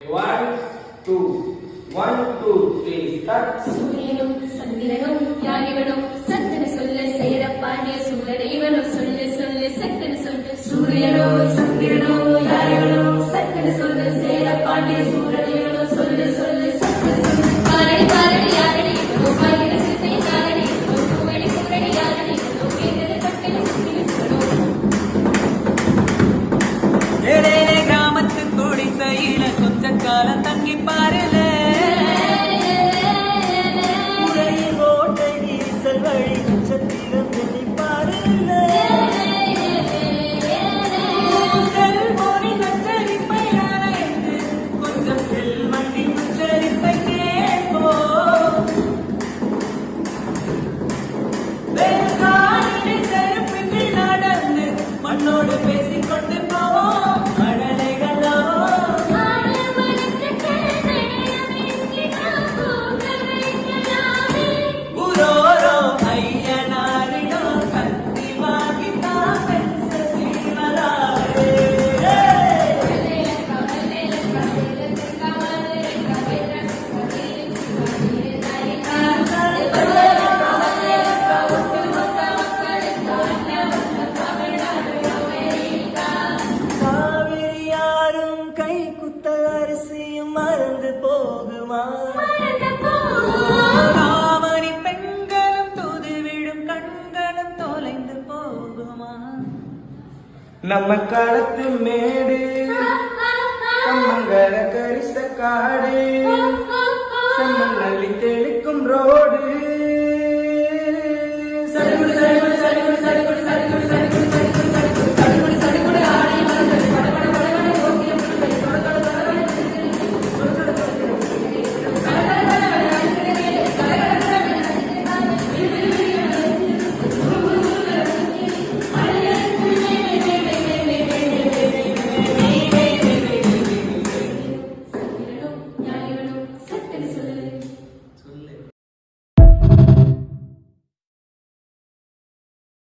One, two, 1, 2, 3, start. சூரியனும் சந்திரனும் யாரிவனும் சத்தன சொல்ல சேர பாண்டிய சூரனை இவனும் சொல்லு சொல்லு சத்தன சொல்லு. சூரியனோ சந்திரனோ யாரிவனோ சத்தன சொல்ல சேர பாண்டிய சூரனை இவனும் சொல்லு சொல்லு சத்தன சொல்லு. பாரடி பாரடி யாரடி இவனோ பாயிர சிறுத்தை யாரடி இவனோ பூவடி பூரடி யாரடி இவனோ கேட்டது பட்டன சுத்தின சொல்லோ. ஏழேலே கிராமத்து குடிசையில கொஞ்ச காலம் தங்கி பாருல உரையில் ஓட்டை நீசல் வழி நட்சத்திரம் எண்ணி பாருல செல்மோனி நச்சரிப்பை என்று கொஞ்சம் செல்வண்டி நச்சரிப்பை கேட்போ வேறு செருப்பின்றி நடந்து மண்ணோடு பேசிக்கொண்டு போவோம். மறந்து போகுமா ராமணி பெண்களும் தூது விடும் கண்களும் தொலைந்து போகுமா நம்ம காலத்து மேடு கம்மங்கர கரிச காடு செம்மண்ணி தெளிக்கும் ரோடு